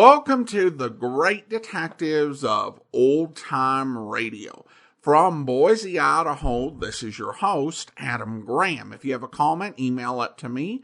Welcome to the Great Detectives of Old Time Radio. From Boise, Idaho, this is your host, Adam Graham. If you have a comment, email it to me,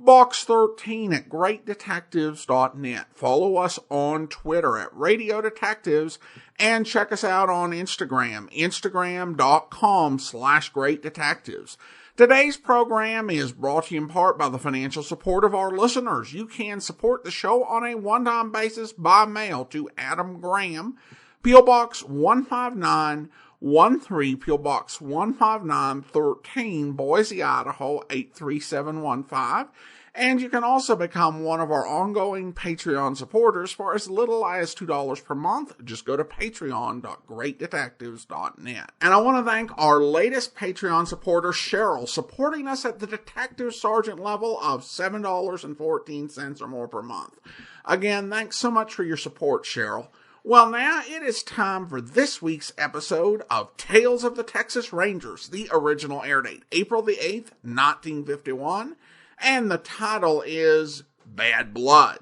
box13@greatdetectives.net. Follow us on Twitter at Radio Detectives, and check us out on Instagram, instagram.com/greatdetectives. Today's program is brought to you in part by the financial support of our listeners. You can support the show on a one-time basis by mail to Adam Graham, P.O. Box 15913, P.O. Box 15913, Boise, Idaho 83715. And you can also become one of our ongoing Patreon supporters for as little as $2 per month. Just go to patreon.greatdetectives.net. And I want to thank our latest Patreon supporter, Cheryl, supporting us at the Detective Sergeant level of $7.14 or more per month. Again, thanks so much for your support, Cheryl. Well, now it is time for this week's episode of Tales of the Texas Rangers. The original air date, April the 8th, 1951. And the title is Bad Blood.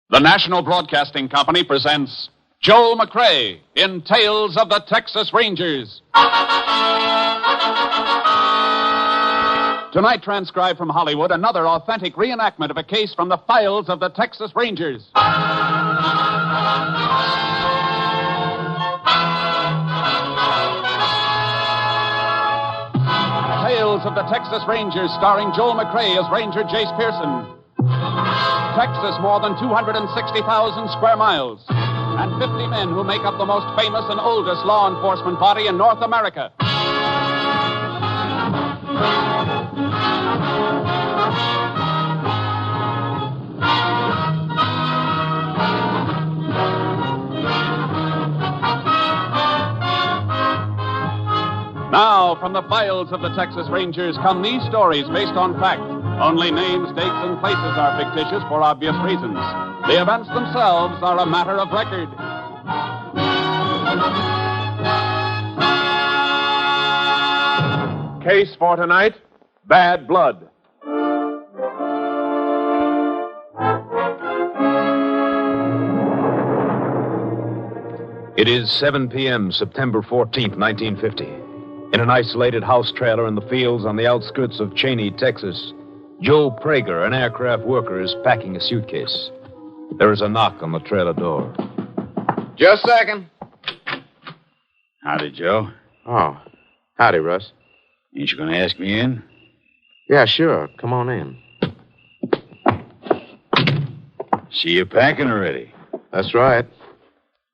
The National Broadcasting Company presents Joel McCrea in Tales of the Texas Rangers. Tonight, transcribed from Hollywood, another authentic reenactment of a case from the files of the Texas Rangers. Tales of the Texas Rangers, starring Joel McCrea as Ranger Jace Pearson. Texas, more than 260,000 square miles, and 50 men who make up the most famous and oldest law enforcement body in North America. Now, from the files of the Texas Rangers come these stories based on fact. Only names, dates, and places are fictitious for obvious reasons. The events themselves are a matter of record. Case for tonight, Bad Blood. It is 7 p.m., September 14th, 1950. In an isolated house trailer in the fields on the outskirts of Cheney, Texas, Joe Prager, an aircraft worker, is packing a suitcase. There is a knock on the trailer door. Just a second. Howdy, Joe. Oh, howdy, Russ. Ain't you going to ask me in? Yeah, sure. Come on in. See you packing already. That's right.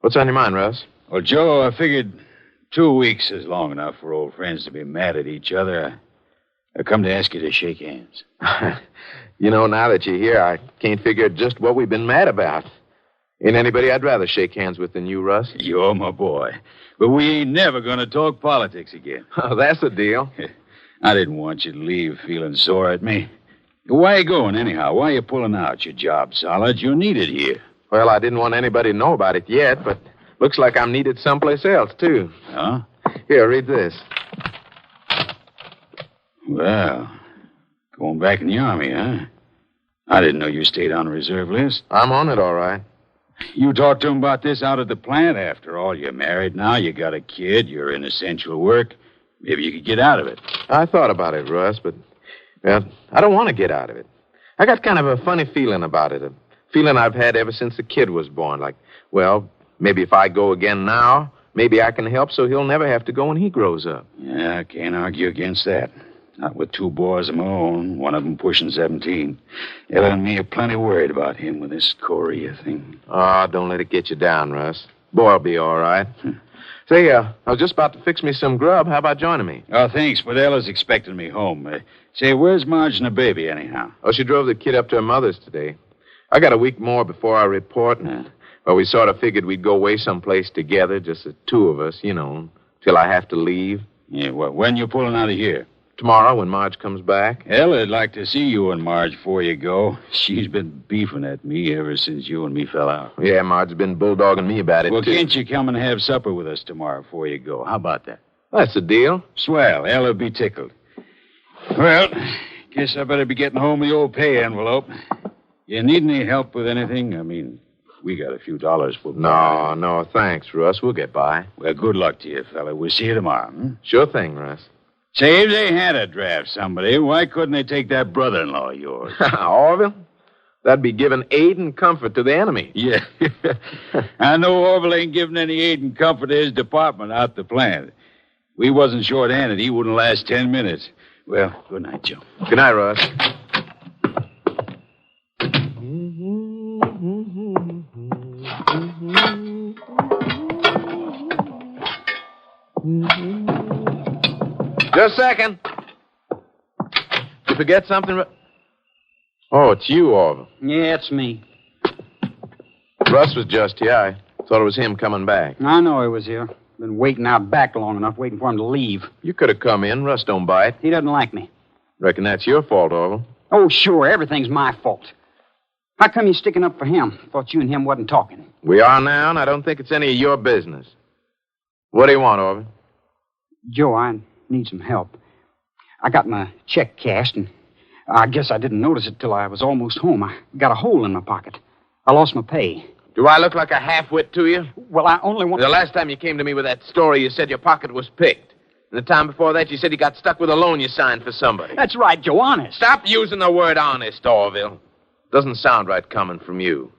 What's on your mind, Russ? Well, Joe, I figured 2 weeks is long enough for old friends to be mad at each other. I come to ask you to shake hands. You know, now that you're here, I can't figure just what we've been mad about. Ain't anybody I'd rather shake hands with than you, Russ. You're my boy. But we ain't never going to talk politics again. Oh, that's a deal. I didn't want you to leave feeling sore at me. Why you going, anyhow? Why you pulling out? Your job solid. You're needed here. Well, I didn't want anybody to know about it yet, but looks like I'm needed someplace else, too. Huh? Here, read this. Well, going back in the Army, huh? I didn't know you stayed on the reserve list. I'm on it, all right. You talked to him about this out at the plant. After all, you're married now. You got a kid. You're in essential work. Maybe you could get out of it. I thought about it, Russ, but, well, I don't want to get out of it. I got kind of a funny feeling about it, a feeling I've had ever since the kid was born. Like, well, maybe if I go again now, maybe I can help so he'll never have to go when he grows up. Yeah, I can't argue against that. Not with 2 boys of my own, one of them pushing 17. Ella and me are plenty worried about him with this Korea thing. Oh, don't let it get you down, Russ. Boy'll be all right. Say, I was just about to fix me some grub. How about joining me? Oh, thanks, but Ella's expecting me home. Say, where's Marge and the baby, anyhow? Oh, she drove the kid up to her mother's today. I got a week more before I report, and well, we sort of figured we'd go away someplace together, just the 2 of us, you know, till I have to leave. Yeah, well, when you pulling out of here? Tomorrow, when Marge comes back. Ella'd like to see you and Marge before you go. She's been beefing at me ever since you and me fell out. Yeah, Marge's been bulldogging me about it, Well, too. can't you come and have supper with us tomorrow before you go? How about that? That's the deal. Swell. Ella'll be tickled. Well, guess I better be getting home the old pay envelope. You need any help with anything? I mean, we got a few dollars for... No, thanks, Russ. We'll get by. Well, good luck to you, fella. We'll see you tomorrow. Sure thing, Russ. Say, if they had to draft somebody, why couldn't they take that brother-in-law of yours? Orville? That'd be giving aid and comfort to the enemy. Yeah. I know Orville ain't giving any aid and comfort to his department out the plant. We wasn't short-handed. He wouldn't last 10 minutes. Well, good night, Joe. Good night, Russ. Just a second. Did you forget something? Oh, it's you, Orville. Yeah, it's me. Russ was just here. I thought it was him coming back. I know he was here. Been waiting out back long enough, waiting for him to leave. You could have come in. Russ don't bite. He doesn't like me. Reckon that's your fault, Orville. Oh, sure. Everything's my fault. How come you sticking up for him? Thought you and him wasn't talking. We are now, and I don't think it's any of your business. What do you want, Orville? Joe, I need some help. I got my check cashed, and I guess I didn't notice it till I was almost home. I got a hole in my pocket. I lost my pay. Do I look like a half-wit to you? Well, I only want... The last time you came to me with that story, you said your pocket was picked. And the time before that, you said you got stuck with a loan you signed for somebody. That's right, Joe, honest. Stop using the word honest, Orville. Doesn't sound right coming from you.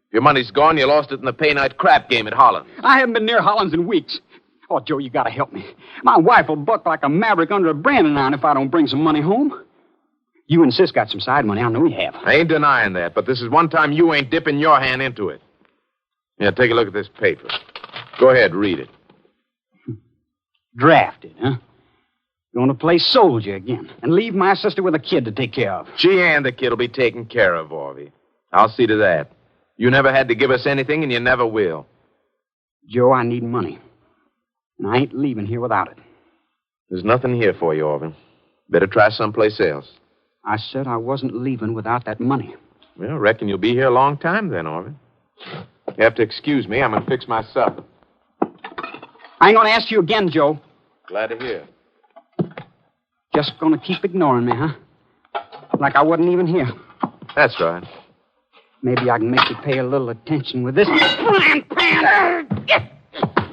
If your money's gone, you lost it in the pay night crap game at Holland. I haven't been near Holland's in weeks. Oh, Joe, you gotta help me. My wife will buck like a maverick under a branding iron if I don't bring some money home. You and Sis got some side money. I know you have. I ain't denying that, but this is one time you ain't dipping your hand into it. Yeah, take a look at this paper. Go ahead, read it. Drafted, huh? Going to play soldier again and leave my sister with a kid to take care of. She and the kid will be taken care of, Orvie. I'll see to that. You never had to give us anything, and you never will. Joe, I need money. And I ain't leaving here without it. There's nothing here for you, Orville. Better try someplace else. I said I wasn't leaving without that money. Well, reckon you'll be here a long time then, Orville. You have to excuse me. I'm going to fix my supper. I ain't going to ask you again, Joe. Glad to hear. Just going to keep ignoring me, huh? Like I wasn't even here. That's right. Maybe I can make you pay a little attention with this frying pan.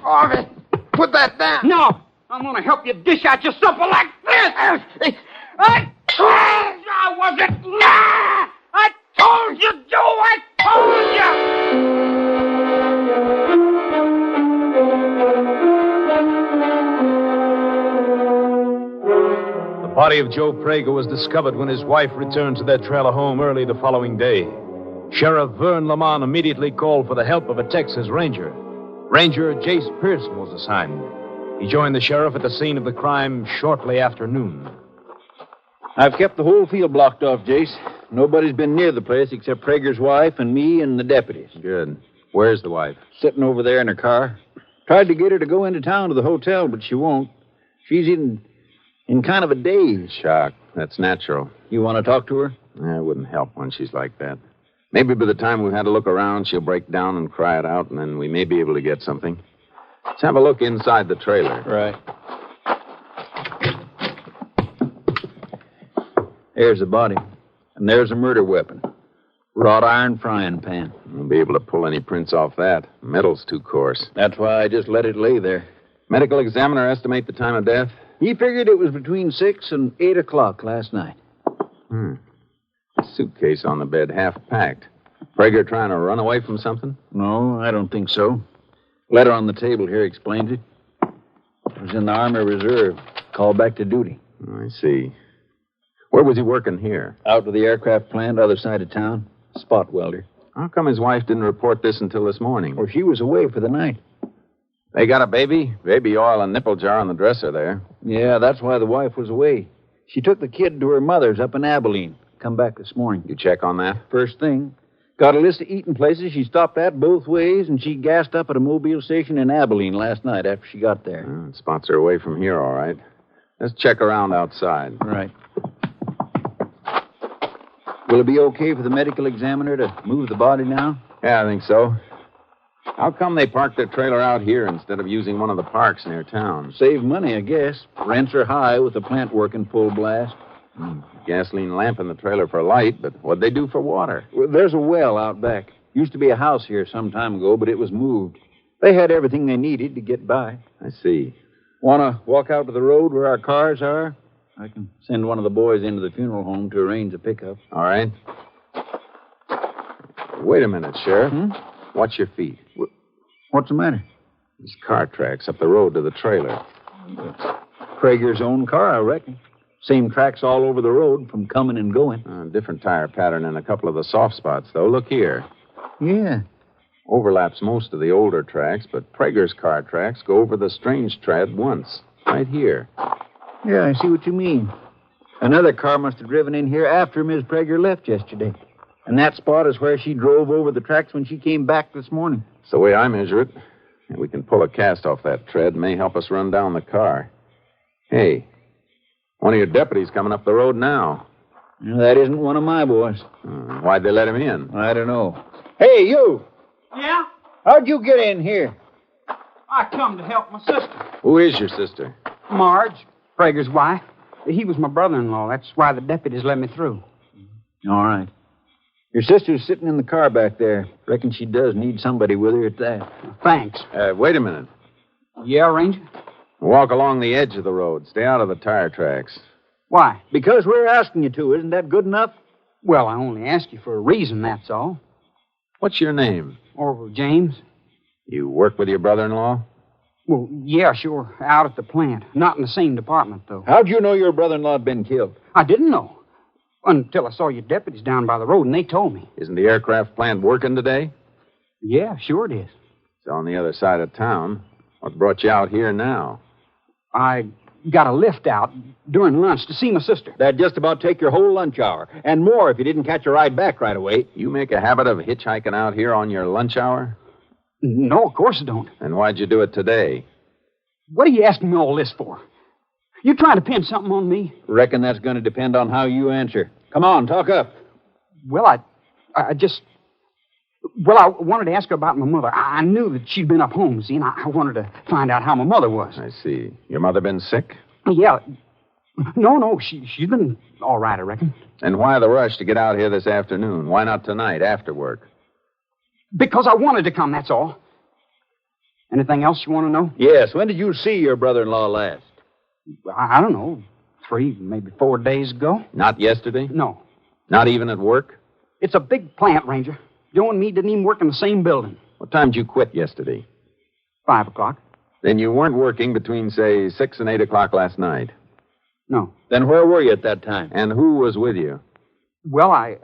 Orville, put that down. No, I'm going to help you dish out your supper like this. I told you I wasn't. I told you, Joe. I told you. The body of Joe Prager was discovered when his wife returned to their trailer home early the following day. Sheriff Vern Lamont immediately called for the help of a Texas Ranger. Ranger Jace Pearson was assigned. He joined the sheriff at the scene of the crime shortly after noon. I've kept the whole field blocked off, Jace. Nobody's been near the place except Prager's wife and me and the deputies. Good. Where's the wife? Sitting over there in her car. Tried to get her to go into town to the hotel, but she won't. She's in kind of a daze. Shock. That's natural. You want to talk to her? It wouldn't help when she's like that. Maybe by the time we've had a look around, she'll break down and cry it out, and then we may be able to get something. Let's have a look inside the trailer. Right. There's the body. And there's a murder weapon. Wrought iron frying pan. We'll be able to pull any prints off that. Metal's too coarse. That's why I just let it lay there. Medical examiner estimate the time of death? He figured it was between 6 and 8 o'clock last night. Suitcase on the bed, half packed. Prager trying to run away from something? No, I don't think so. Letter on the table here explains it. It was in the Army Reserve. Called back to duty. I see. Where was he working here? Out to the aircraft plant, other side of town. Spot welder. How come his wife didn't report this until this morning? Well, she was away for the night. They got a baby? Baby oil and nipple jar on the dresser there. Yeah, that's why the wife was away. She took the kid to her mother's up in Abilene. Come back this morning. You check on that? First thing. Got a list of eating places she stopped at both ways, and she gassed up at a mobile station in Abilene last night after she got there. It spots her away from here, all right. Let's check around outside. Right. Will it be okay for the medical examiner to move the body now? Yeah, I think so. How come they parked their trailer out here instead of using one of the parks near town? Save money, I guess. Rents are high with the plant working full blast. Gasoline lamp in the trailer for light, but what'd they do for water? Well, there's a well out back. Used to be a house here some time ago, but it was moved. They had everything they needed to get by. I see. Want to walk out to the road where our cars are? I can send one of the boys into the funeral home to arrange a pickup. All right. Wait a minute, Sheriff. Watch your feet. What's the matter? These car tracks up the road to the trailer. Prager's own car, I reckon. Same tracks all over the road from coming and going. Different tire pattern in a couple of the soft spots, though. Look here. Yeah. Overlaps most of the older tracks, but Prager's car tracks go over the strange tread once. Right here. Yeah, I see what you mean. Another car must have driven in here after Ms. Prager left yesterday. And that spot is where she drove over the tracks when she came back this morning. It's the way I measure it. And we can pull a cast off that tread. May help us run down the car. Hey, one of your deputies coming up the road now. That isn't one of my boys. Why'd they let him in? I don't know. Hey, you! Yeah? How'd you get in here? I come to help my sister. Who is your sister? Marge, Prager's wife. He was my brother-in-law. That's why the deputies let me through. All right. Your sister's sitting in the car back there. Reckon she does need somebody with her at that. Thanks. Wait a minute. Yeah, Ranger? Walk along the edge of the road. Stay out of the tire tracks. Why? Because we're asking you to. Isn't that good enough? Well, I only asked you for a reason, that's all. What's your name? Orville James. You work with your brother-in-law? Well, yeah, sure. Out at the plant. Not in the same department, though. How'd you know your brother-in-law had been killed? I didn't know. Until I saw your deputies down by the road, and they told me. Isn't the aircraft plant working today? Yeah, sure it is. It's on the other side of town. What brought you out here now? I got a lift out during lunch to see my sister. That'd just about take your whole lunch hour. And more if you didn't catch a ride back right away. You make a habit of hitchhiking out here on your lunch hour? No, of course I don't. And why'd you do it today? What are you asking me all this for? You trying to pin something on me? Reckon that's going to depend on how you answer. Come on, talk up. Well, I wanted to ask her about my mother. I knew that she'd been up home, see, and I wanted to find out how my mother was. I see. Your mother been sick? Yeah. No, she's been all right, I reckon. And why the rush to get out here this afternoon? Why not tonight, after work? Because I wanted to come, that's all. Anything else you want to know? Yes, when did you see your brother-in-law last? I don't know, 3, maybe 4 days ago. Not yesterday? No. Not even at work? It's a big plant, Ranger. Joe and me didn't even work in the same building. What time did you quit yesterday? 5 o'clock. Then you weren't working between, say, 6 and 8 o'clock last night? No. Then where were you at that time? And who was with you? Well, I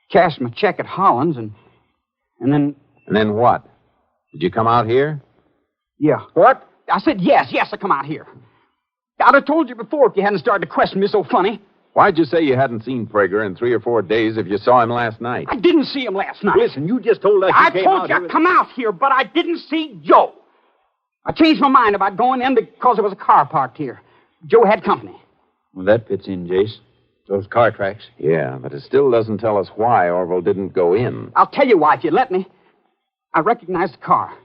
cashed my check at Hollins, and then... And then what? Did you come out here? Yeah. What? I said yes, I come out here. I'd have told you before if you hadn't started to question me so funny. Why'd you say you hadn't seen Prager in 3 or 4 days if you saw him last night? I didn't see him last night. Listen, you just told us you came out here. I told you I'd come out here, but I didn't see Joe. I changed my mind about going in because there was a car parked here. Joe had company. Well, that fits in, Jace. Those car tracks. Yeah, but it still doesn't tell us why Orville didn't go in. I'll tell you why if you let me. I recognize the car.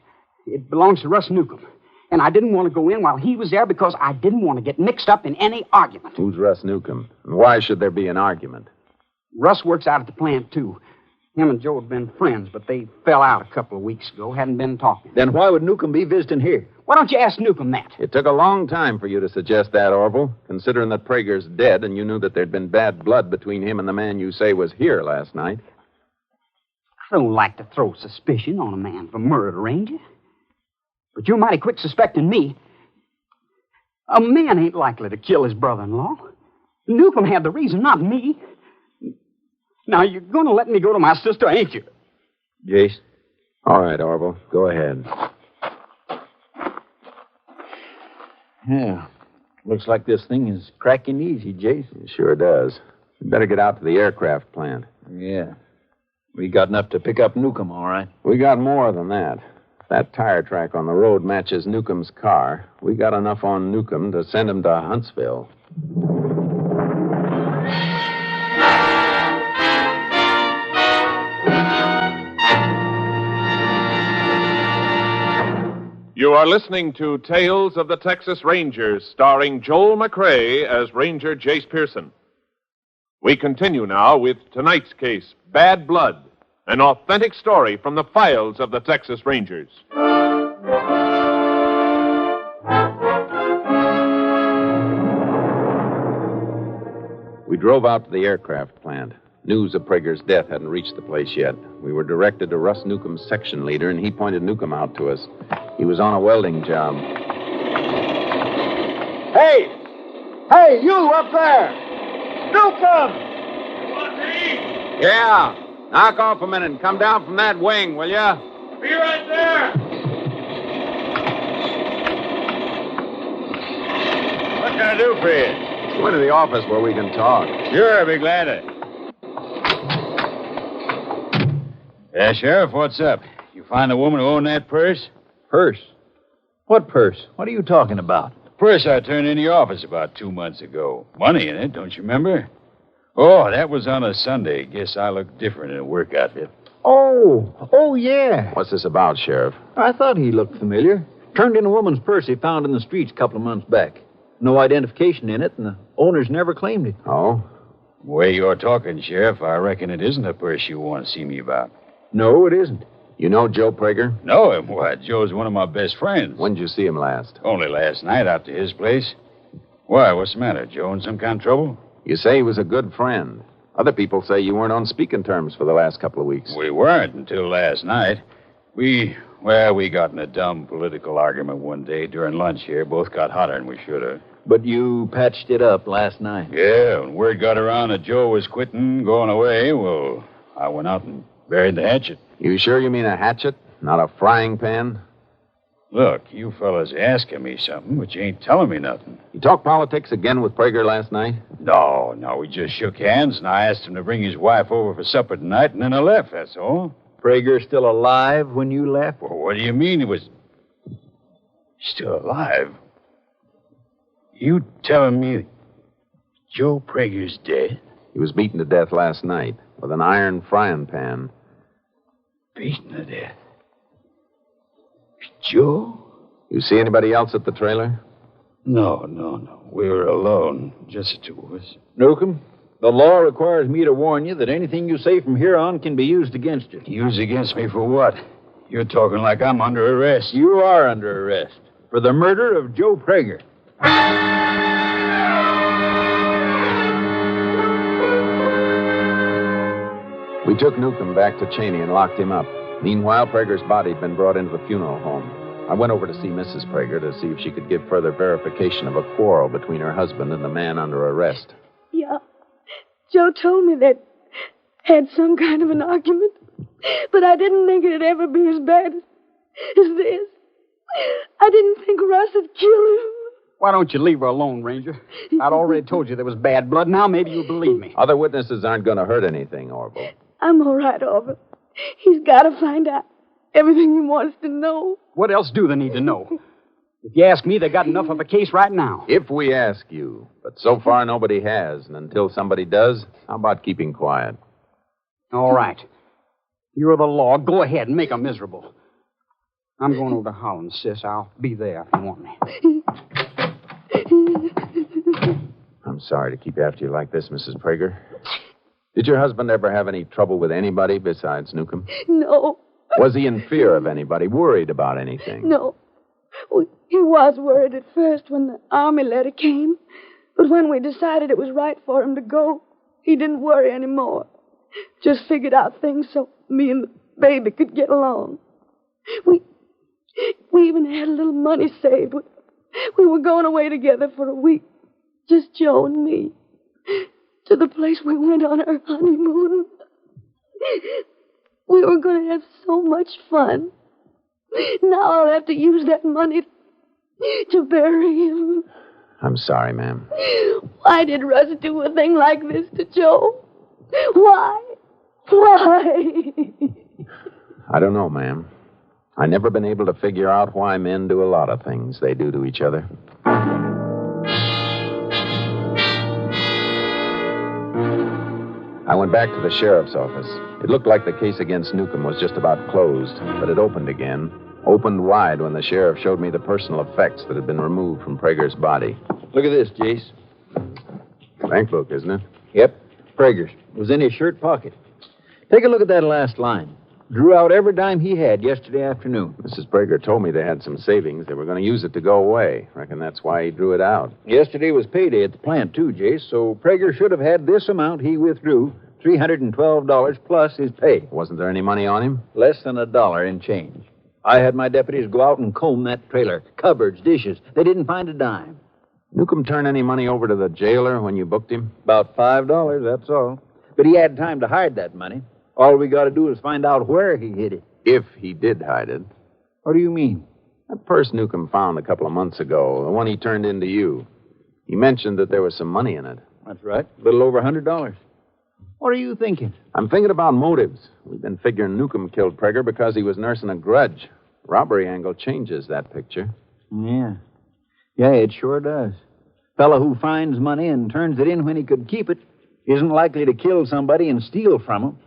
It belongs to Russ Newcomb. And I didn't want to go in while he was there because I didn't want to get mixed up in any argument. Who's Russ Newcomb? And why should there be an argument? Russ works out at the plant, too. Him and Joe have been friends, but they fell out a couple of weeks ago. Hadn't been talking. Then why would Newcomb be visiting here? Why don't you ask Newcomb that? It took a long time for you to suggest that, Orville, considering that Prager's dead and you knew that there'd been bad blood between him and the man you say was here last night. I don't like to throw suspicion on a man for murder, Ranger. But you're mighty quick suspecting me. A man ain't likely to kill his brother-in-law. Newcomb had the reason, not me. Now, you're going to let me go to my sister, ain't you? Jace? All right, Orville. Go ahead. Yeah. Looks like this thing is cracking easy, Jace. It sure does. You better get out to the aircraft plant. Yeah. We got enough to pick up Newcomb, all right? We got more than that. If that tire track on the road matches Newcomb's car, we got enough on Newcomb to send him to Huntsville. You are listening to Tales of the Texas Rangers, starring Joel McCrea as Ranger Jace Pearson. We continue now with tonight's case, Bad Blood, an authentic story from the files of the Texas Rangers. We drove out to the aircraft plant. News of Prager's death hadn't reached the place yet. We were directed to Russ Newcomb's section leader, and he pointed Newcomb out to us. He was on a welding job. Hey! Hey, you up there! Newcomb! Yeah. Knock off a minute and come down from that wing, will ya? Be right there! What can I do for you? Go into the office where we can talk. Sure, I'll be glad to. Yeah, Sheriff, what's up? You find the woman who owned that purse? Purse? What purse? What are you talking about? The purse I turned in your office about 2 months ago. Money in it, don't you remember? Oh, that was on a Sunday. Guess I look different in a work outfit. Oh, yeah. What's this about, Sheriff? I thought he looked familiar. Turned in a woman's purse he found in the streets a couple of months back. No identification in it, and the owners never claimed it. Oh? The way you're talking, Sheriff, I reckon it isn't a purse you want to see me about. No, it isn't. You know Joe Prager? Know him? What? Joe's one of my best friends. When'd you see him last? Only last night out to his place. Why, what's the matter? Joe in some kind of trouble? You say he was a good friend. Other people say you weren't on speaking terms for the last couple of weeks. We weren't until last night. We got in a dumb political argument one day during lunch here. Both got hotter than we should have. But you patched it up last night. Yeah, when word got around that Joe was quitting, going away, well, I went out and buried the hatchet. You sure you mean a hatchet, not a frying pan? Look, you fellas asking me something, but you ain't telling me nothing. You talked politics again with Prager last night? No, we just shook hands, and I asked him to bring his wife over for supper tonight, and then I left, that's all. Prager still alive when you left? Well, what do you mean he was still alive? You telling me Joe Prager's dead? He was beaten to death last night with an iron frying pan. Beaten to death? Joe? You see anybody else at the trailer? No. We were alone, just the two of us. Newcomb, the law requires me to warn you that anything you say from here on can be used against you. Used against me for what? You're talking like I'm under arrest. You are under arrest for the murder of Joe Prager. We took Newcomb back to Cheney and locked him up. Meanwhile, Prager's body had been brought into the funeral home. I went over to see Mrs. Prager to see if she could give further verification of a quarrel between her husband and the man under arrest. Yeah. Joe told me they'd had some kind of an argument, but I didn't think it'd ever be as bad as this. I didn't think Russ had killed him. Why don't you leave her alone, Ranger? I'd already told you there was bad blood. Now maybe you'll believe me. Other witnesses aren't going to hurt anything, Orville. I'm all right, Orville. He's got to find out everything he wants to know. What else do they need to know? If you ask me, they got enough of a case right now. If we ask you. But so far, nobody has. And until somebody does, how about keeping quiet? All right. You're the law. Go ahead and make them miserable. I'm going over to Holland, sis. I'll be there if you want me. I'm sorry to keep after you like this, Mrs. Prager. Did your husband ever have any trouble with anybody besides Newcomb? No. Was he in fear of anybody, worried about anything? No. Well, he was worried at first when the Army letter came. But when we decided it was right for him to go, he didn't worry anymore. Just figured out things so me and the baby could get along. We even had a little money saved. We were going away together for a week, just Joe and me, to the place we went on our honeymoon. We were going to have so much fun. Now I'll have to use that money to bury him. I'm sorry, ma'am. Why did Russ do a thing like this to Joe? Why? I don't know, ma'am. I've never been able to figure out why men do a lot of things they do to each other. I went back to the sheriff's office. It looked like the case against Newcomb was just about closed, but it opened again. Opened wide when the sheriff showed me the personal effects that had been removed from Prager's body. Look at this, Jace. Bank book, isn't it? Yep. Prager's. It was in his shirt pocket. Take a look at that last line. Drew out every dime he had yesterday afternoon. Mrs. Prager told me they had some savings. They were going to use it to go away. Reckon that's why he drew it out. Yesterday was payday at the plant, too, Jace, so Prager should have had this amount he withdrew, $312 plus his pay. Wasn't there any money on him? Less than $1 in change. I had my deputies go out and comb that trailer. Cupboards, dishes. They didn't find a dime. Newcomb turn any money over to the jailer when you booked him? About $5, that's all. But he had time to hide that money. All we got to do is find out where he hid it. If he did hide it. What do you mean? That purse Newcomb found a couple of months ago, the one he turned into you. He mentioned that there was some money in it. That's right. A little over $100. What are you thinking? I'm thinking about motives. We've been figuring Newcomb killed Prager because he was nursing a grudge. Robbery angle changes that picture. Yeah. Yeah, it sure does. Fellow who finds money and turns it in when he could keep it isn't likely to kill somebody and steal from him.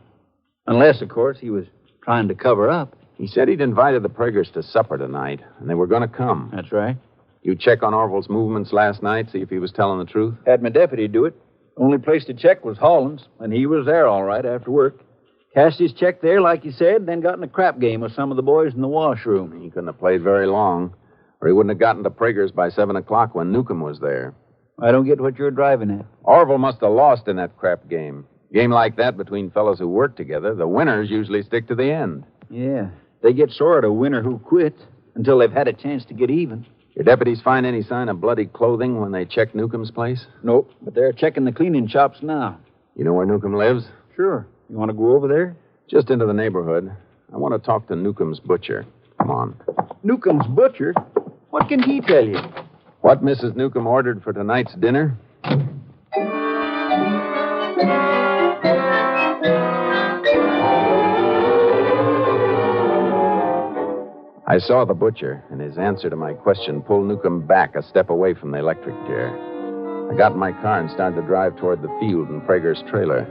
Unless, of course, he was trying to cover up. He said he'd invited the Pragers to supper tonight, and they were going to come. That's right. You check on Orville's movements last night, see if he was telling the truth? Had my deputy do it. Only place to check was Holland's, and he was there all right after work. Cashed his check there, like he said, then got in a crap game with some of the boys in the washroom. He couldn't have played very long, or he wouldn't have gotten to Prager's by 7 o'clock when Newcomb was there. I don't get what you're driving at. Orville must have lost in that crap game. Game like that between fellows who work together, the winners usually stick to the end. Yeah. They get sore at a winner who quits until they've had a chance to get even. Your deputies find any sign of bloody clothing when they check Newcomb's place? Nope, but they're checking the cleaning shops now. You know where Newcomb lives? Sure. You want to go over there? Just into the neighborhood. I want to talk to Newcomb's butcher. Come on. Newcomb's butcher? What can he tell you? What Mrs. Newcomb ordered for tonight's dinner? I saw the butcher, and his answer to my question pulled Newcomb back a step away from the electric chair. I got in my car and started to drive toward the field and Prager's trailer.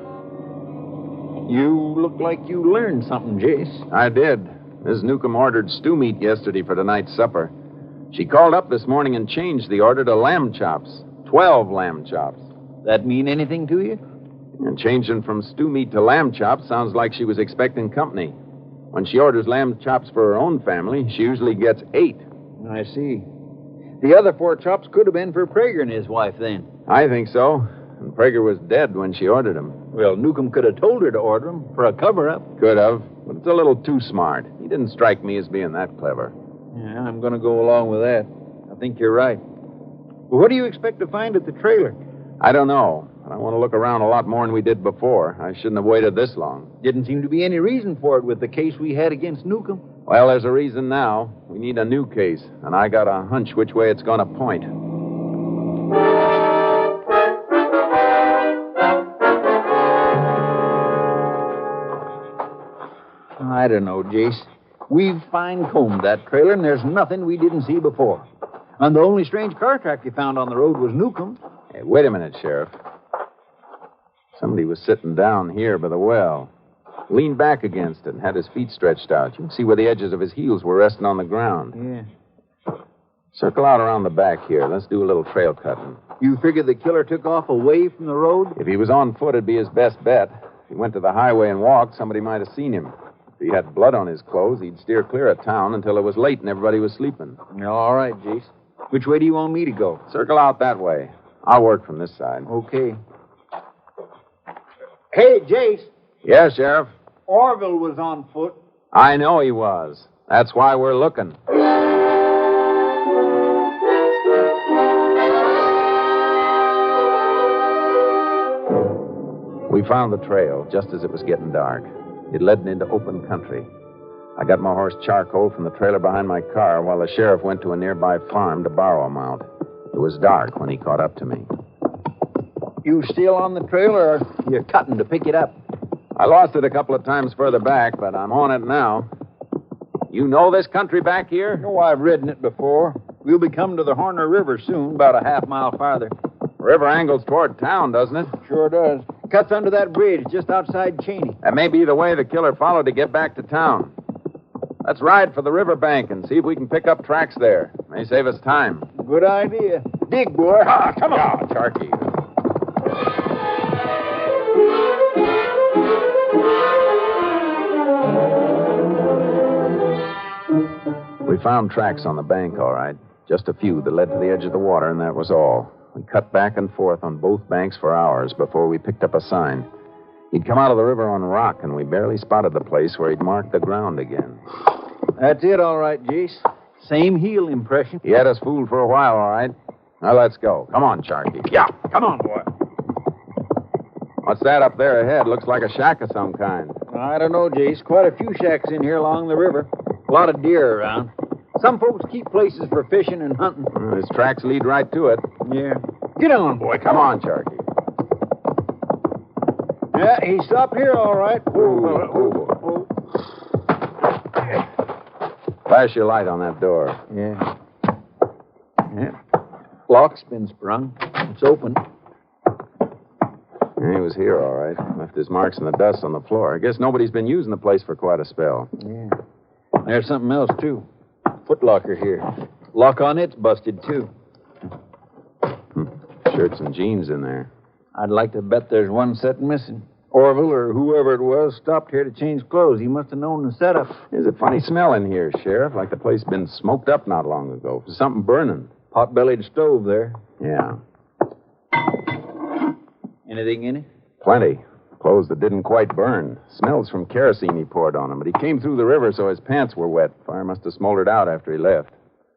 You look like you learned something, Jace. I did. Mrs. Newcomb ordered stew meat yesterday for tonight's supper. She called up this morning and changed the order to lamb chops. 12 lamb chops. That mean anything to you? And changing from stew meat to lamb chops sounds like she was expecting company. When she orders lamb chops for her own family, she usually gets 8. I see. The other 4 chops could have been for Prager and his wife, then. I think so. And Prager was dead when she ordered them. Well, Newcomb could have told her to order them for a cover-up. Could have, but it's a little too smart. He didn't strike me as being that clever. Yeah, I'm going to go along with that. I think you're right. Well, what do you expect to find at the trailer? I don't know. But I want to look around a lot more than we did before. I shouldn't have waited this long. Didn't seem to be any reason for it with the case we had against Newcomb. Well, there's a reason now. We need a new case, and I got a hunch which way it's going to point. I don't know, Jace. We've fine-combed that trailer, and there's nothing we didn't see before. And the only strange car track you found on the road was Newcomb. Hey, wait a minute, Sheriff. Somebody was sitting down here by the well. Leaned back against it and had his feet stretched out. You can see where the edges of his heels were resting on the ground. Yeah. Circle out around the back here. Let's do a little trail cutting. You figure the killer took off away from the road? If he was on foot, it'd be his best bet. If he went to the highway and walked, somebody might have seen him. If he had blood on his clothes, he'd steer clear of town until it was late and everybody was sleeping. All right, Jace. Which way do you want me to go? Circle out that way. I'll work from this side. Okay. Hey, Jace. Yeah, Sheriff? Orville was on foot. I know he was. That's why we're looking. We found the trail just as it was getting dark. It led into open country. I got my horse charcoal from the trailer behind my car while the sheriff went to a nearby farm to borrow a mount. It was dark when he caught up to me. You still on the trail, or you're cutting to pick it up? I lost it a couple of times further back, but I'm on it now. You know this country back here? No, I've ridden it before. We'll be coming to the Horner River soon, about a half-mile farther. River angles toward town, doesn't it? Sure does. Cuts under that bridge just outside Cheney. That may be the way the killer followed to get back to town. Let's ride for the riverbank and see if we can pick up tracks there. May save us time. Good idea. Dig, boy. Come on, Charky. We found tracks on the bank, all right. Just a few that led to the edge of the water, and that was all. We cut back and forth on both banks for hours before we picked up a sign. He'd come out of the river on rock, and we barely spotted the place where he'd marked the ground again. That's it, all right, Jace. Same heel impression. He had us fooled for a while, all right. Now let's go. Come on, Sharky. Yeah, come on, boy. What's that up there ahead? Looks like a shack of some kind. I don't know, Jace. Quite a few shacks in here along the river. A lot of deer around. Some folks keep places for fishing and hunting. Well, his tracks lead right to it. Yeah. Get on, boy. Come on, Sharky. Yeah, he stopped here, all right. Oh. Flash your light on that door. Yeah. Lock's been sprung. It's open. Yeah, he was here, all right. Left his marks in the dust on the floor. I guess nobody's been using the place for quite a spell. Yeah. There's something else, too. Footlocker here. Lock on it's busted, too. Shirts and jeans in there. I'd like to bet there's one set missing. Orville, or whoever it was, stopped here to change clothes. He must have known the setup. There's a funny smell in here, Sheriff, like the place been smoked up not long ago. Something burning. Pot-bellied stove there. Yeah. Anything in it? Plenty. Clothes that didn't quite burn. Smells from kerosene he poured on him, but he came through the river, so his pants were wet. Fire must have smoldered out after he left.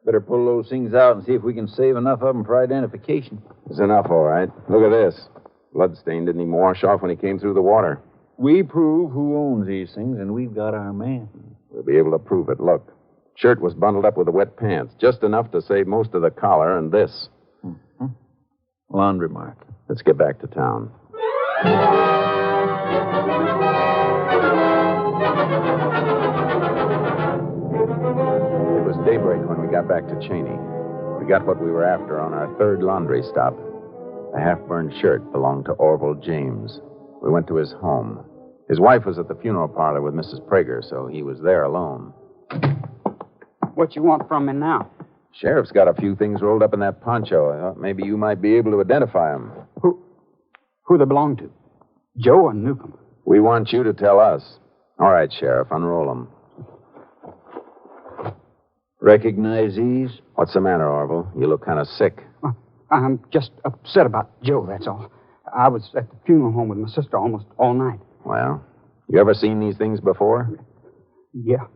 Better pull those things out and see if we can save enough of them for identification. There's enough, all right. Look at this. Bloodstain didn't even wash off when he came through the water. We prove who owns these things, and we've got our man. We'll be able to prove it. Look. Shirt was bundled up with the wet pants. Just enough to save most of the collar and this. Mm-hmm. Laundry mark. Let's get back to town. It was daybreak when we got back to Cheney. We got what we were after on our third laundry stop. A half-burned shirt belonged to Orville James. We went to his home. His wife was at the funeral parlor with Mrs. Prager, so he was there alone. What you want from me now? Sheriff's got a few things rolled up in that poncho. I thought maybe you might be able to identify them. Who they belong to? Joe or Newcomb? We want you to tell us. All right, Sheriff, unroll them. Recognize these? What's the matter, Orville? You look kind of sick. I'm just upset about Joe, that's all. I was at the funeral home with my sister almost all night. Well, you ever seen these things before? Yeah.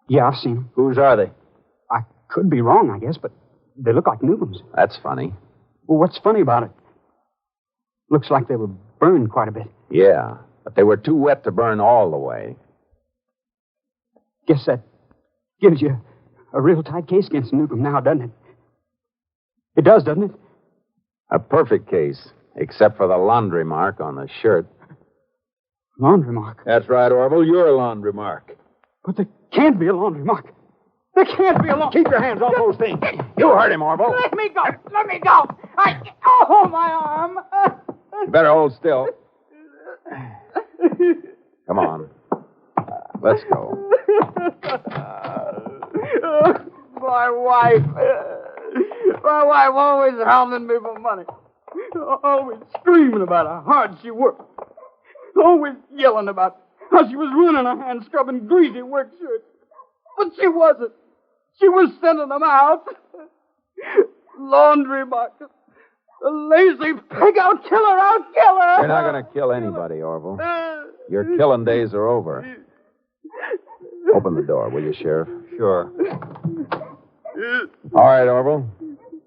Yeah, I've seen them. Whose are they? I could be wrong, I guess, but they look like Newcomb's. That's funny. Well, what's funny about it? Looks like they were burned quite a bit. Yeah, but they were too wet to burn all the way. Guess that gives you a real tight case against Newcomb now, doesn't it? It does, doesn't it? A perfect case, except for the laundry mark on the shirt. Laundry mark? That's right, Orville. You're a laundry mark. But there can't be a laundry mark. There can't be a laundry... Keep your hands off those things. You hurt him, Orville. Let me go. Let me go. Oh, my arm. You better hold still. Come on. Let's go. My wife. My wife always hounding me for money. Always screaming about how hard she worked. Always yelling about how she was ruining her hands scrubbing greasy work shirts. But she wasn't. She was sending them out. Laundry market. The lazy pig. I'll kill her. I'll kill her. You're not going to kill anybody, Orville. Your killing days are over. Open the door, will you, Sheriff? Sure. All right, Orville.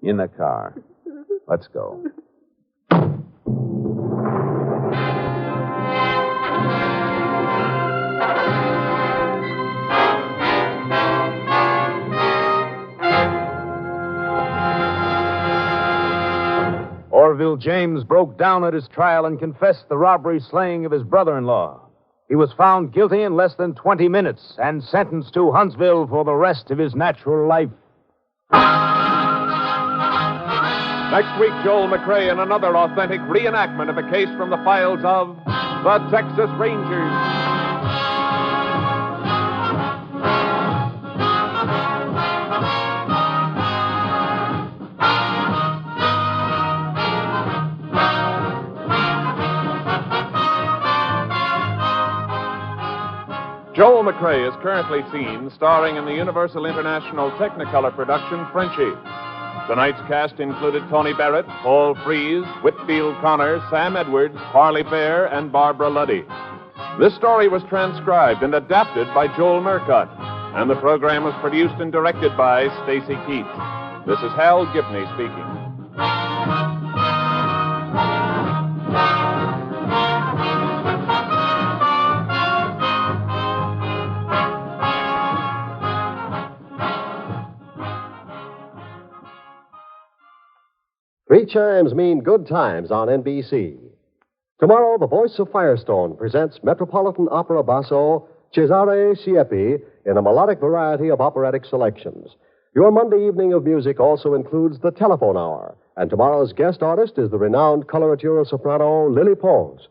In the car. Let's go. Orville James broke down at his trial and confessed the robbery slaying of his brother-in-law. He was found guilty in less than 20 minutes and sentenced to Huntsville for the rest of his natural life. Next week, Joel McCrea in another authentic reenactment of a case from the files of the Texas Rangers. Joel McCrae is currently seen starring in the Universal International Technicolor production Frenchie. Tonight's cast included Tony Barrett, Paul Frees, Whitfield Connor, Sam Edwards, Parley Fair, and Barbara Luddy. This story was transcribed and adapted by Joel Murcott, and the program was produced and directed by Stacy Keats. This is Hal Gibney speaking. Three chimes mean good times on NBC. Tomorrow, the voice of Firestone presents Metropolitan Opera basso Cesare Siepi in a melodic variety of operatic selections. Your Monday evening of music also includes the telephone hour, and tomorrow's guest artist is the renowned coloratura soprano Lily Pons.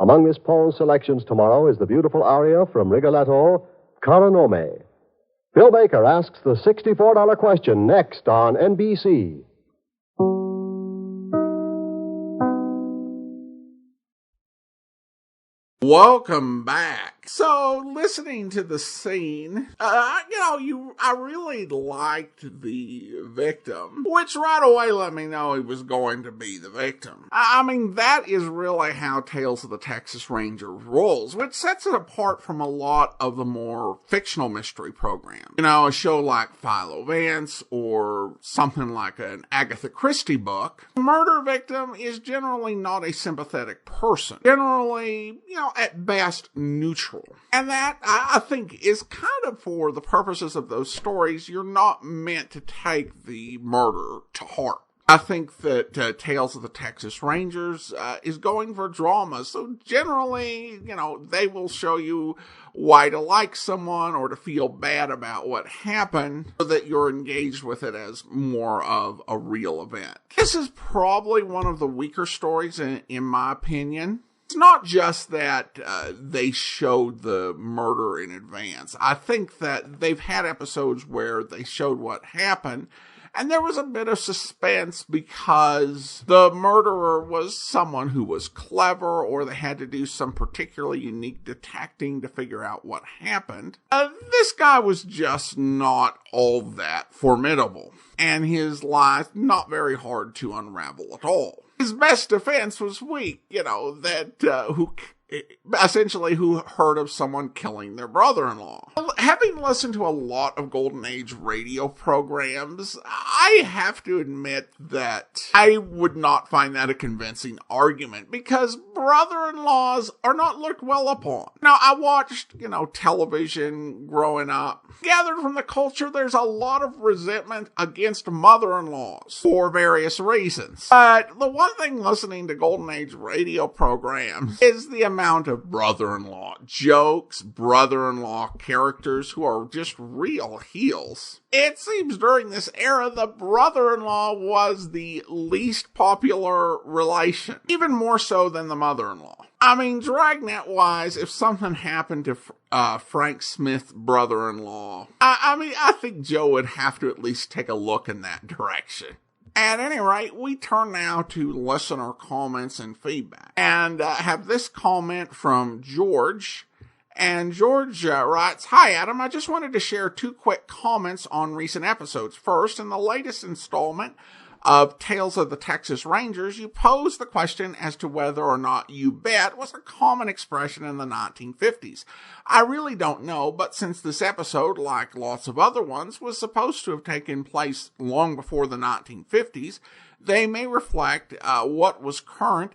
Among Miss Pons' selections tomorrow is the beautiful aria from Rigoletto, Cara Nome. Bill Baker asks the $64 question next on NBC. Welcome back. So, listening to the scene, I really liked the victim, which right away let me know he was going to be the victim. I mean, that is really how Tales of the Texas Ranger rolls, which sets it apart from a lot of the more fictional mystery programs. You know, a show like Philo Vance or something like an Agatha Christie book. The murder victim is generally not a sympathetic person. Generally, at best, neutral. And that, I think, is kind of for the purposes of those stories. You're not meant to take the murder to heart. I think that Tales of the Texas Rangers is going for drama. So generally, they will show you why to like someone or to feel bad about what happened so that you're engaged with it as more of a real event. This is probably one of the weaker stories in my opinion. It's not just that they showed the murder in advance. I think that they've had episodes where they showed what happened, and there was a bit of suspense because the murderer was someone who was clever, or they had to do some particularly unique detecting to figure out what happened. This guy was just not all that formidable, and his lies not very hard to unravel at all. His best defense was weak, who heard of someone killing their brother-in-law. Having listened to a lot of Golden Age radio programs, I have to admit that I would not find that a convincing argument, because brother-in-laws are not looked well upon. Now, I watched, television growing up. Gathered from the culture, there's a lot of resentment against mother-in-laws for various reasons. But the one thing listening to Golden Age radio programs is the amount of brother-in-law jokes, brother-in-law characters who are just real heels. It seems during this era, the brother-in-law was the least popular relation, even more so than the mother-in-law. I mean, Dragnet-wise, if something happened to Frank Smith's brother-in-law, I think Joe would have to at least take a look in that direction. At any rate, we turn now to listener comments and feedback, and have this comment from George. And George writes, "Hi, Adam. I just wanted to share two quick comments on recent episodes. First, in the latest installment of Tales of the Texas Rangers, you posed the question as to whether or not 'you bet' was a common expression in the 1950s. I really don't know, but since this episode, like lots of other ones, was supposed to have taken place long before the 1950s, they may reflect what was current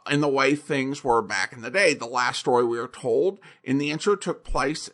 in the way things were back in the day. The last story we are told in the intro took place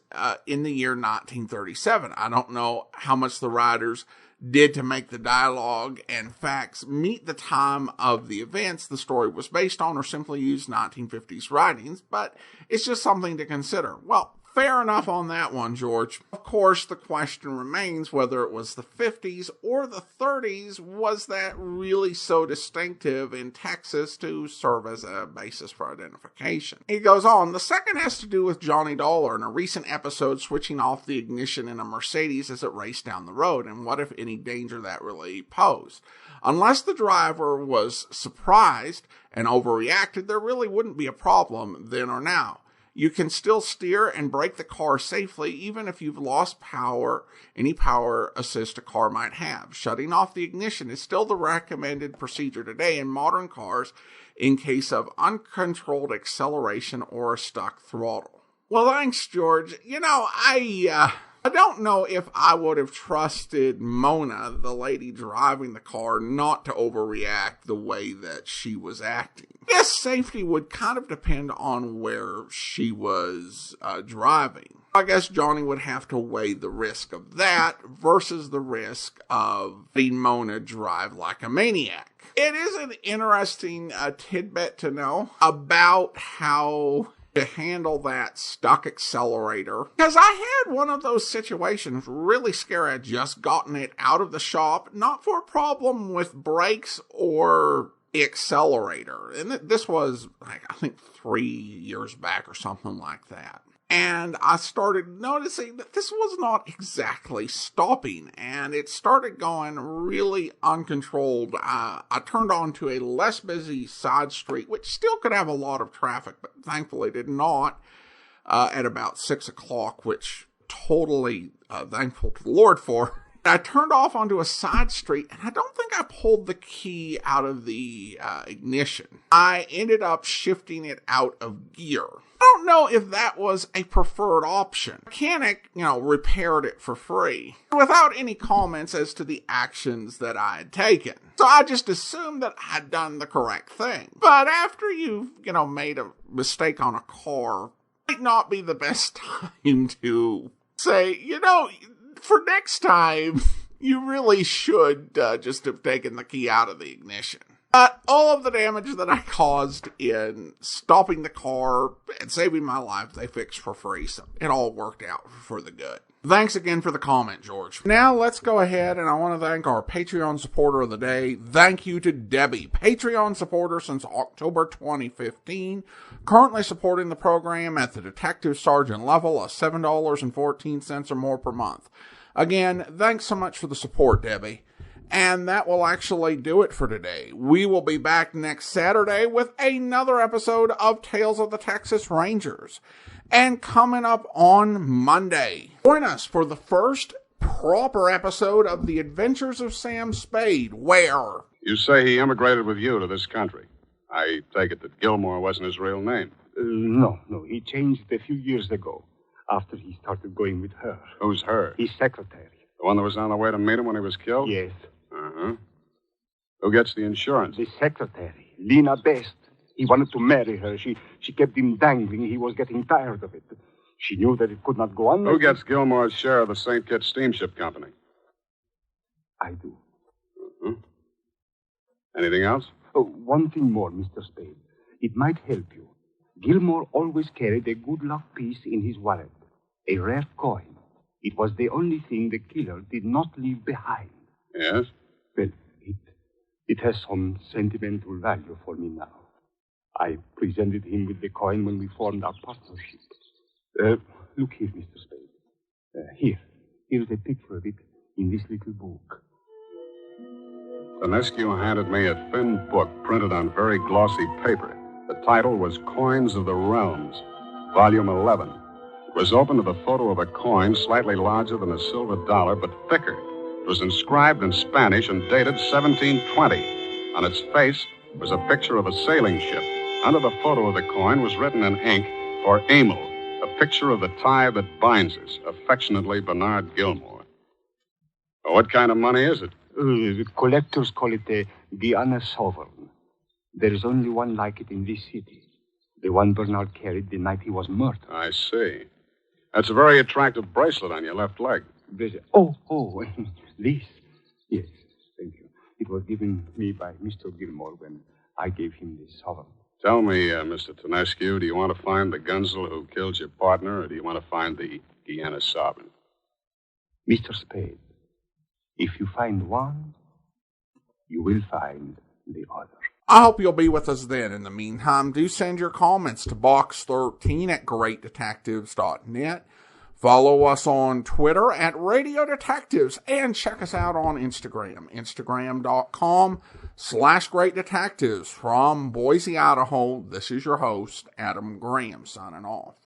in the year 1937. I don't know how much the writers did to make the dialogue and facts meet the time of the events the story was based on, or simply use 1950s writings, but it's just something to consider." Well, fair enough on that one, George. Of course, the question remains whether it was the 50s or the 30s. Was that really so distinctive in Texas to serve as a basis for identification? He goes on, "The second has to do with Johnny Dollar in a recent episode switching off the ignition in a Mercedes as it raced down the road, and what, if any, danger that really posed. Unless the driver was surprised and overreacted, there really wouldn't be a problem then or now. You can still steer and brake the car safely even if you've lost any power assist a car might have. Shutting off the ignition is still the recommended procedure today in modern cars in case of uncontrolled acceleration or a stuck throttle. Well, thanks, George. I don't know if I would have trusted Mona, the lady driving the car, not to overreact the way that she was acting. I guess safety would kind of depend on where she was driving. I guess Johnny would have to weigh the risk of that versus the risk of letting Mona drive like a maniac. It is an interesting tidbit to know about how to handle that stuck accelerator, because I had one of those situations really scary. I just gotten it out of the shop, not for a problem with brakes or the accelerator, and this was I think 3 years back or something like that. And I started noticing that this was not exactly stopping, and it started going really uncontrolled. I turned onto a less busy side street, which still could have a lot of traffic, but thankfully did not, at about 6 o'clock, which totally thankful to the Lord for. I turned off onto a side street, and I don't think I pulled the key out of the ignition. I ended up shifting it out of gear. I don't know if that was a preferred option. The mechanic, repaired it for free without any comments as to the actions that I had taken. So I just assumed that I had done the correct thing. But after you've, made a mistake on a car, it might not be the best time to say, for next time, you really should just have taken the key out of the ignition. But all of the damage that I caused in stopping the car and saving my life, they fixed for free, so it all worked out for the good. Thanks again for the comment, George. Now let's go ahead, and I want to thank our Patreon supporter of the day. Thank you to Debbie, Patreon supporter since October 2015, currently supporting the program at the detective sergeant level of $7.14 or more per month. Again, thanks so much for the support, Debbie. And that will actually do it for today. We will be back next Saturday with another episode of Tales of the Texas Rangers. And coming up on Monday, join us for the first proper episode of The Adventures of Sam Spade, where... You say he immigrated with you to this country. I take it that Gilmore wasn't his real name. No. He changed it a few years ago, after he started going with her. Who's her? His secretary. The one that was on the way to meet him when he was killed? Yes. Uh-huh. Who gets the insurance? The secretary, Lena Best. He wanted to marry her. She kept him dangling. He was getting tired of it. She knew that it could not go on. Who gets Gilmore's share of the St. Kitts Steamship Company? I do. Uh-huh. Anything else? Oh, one thing more, Mr. Spade. It might help you. Gilmore always carried a good luck piece in his wallet, a rare coin. It was the only thing the killer did not leave behind. Yes? Well, it has some sentimental value for me now. I presented him with the coin when we formed our partnership. Look here, Mr. Spade. Here's a picture of it in this little book. Tonescu handed me a thin book printed on very glossy paper. The title was Coins of the Realms, Volume 11. It was open to the photo of a coin slightly larger than a silver dollar, but thicker. It was inscribed in Spanish and dated 1720. On its face was a picture of a sailing ship. Under the photo of the coin was written in ink, for Emil, a picture of the tie that binds us. Affectionately, Bernard Gilmore. What kind of money is it? The collectors call it the Guiana Sovereign. There is only one like it in this city. The one Bernard carried the night he was murdered. I see. That's a very attractive bracelet on your left leg. Oh, this. Yes, thank you. It was given me by Mr. Gilmore when I gave him this sovereign. Tell me, Mr. Tonescu, do you want to find the Gunzel who killed your partner, or do you want to find the Guiana Sovereign? Mr. Spade, if you find one, you will find the other. I hope you'll be with us then. In the meantime, do send your comments to box13@greatdetectives.net. Follow us on Twitter at Radio Detectives, and check us out on Instagram, instagram.com/greatdetectives. From Boise, Idaho, this is your host, Adam Graham, signing off.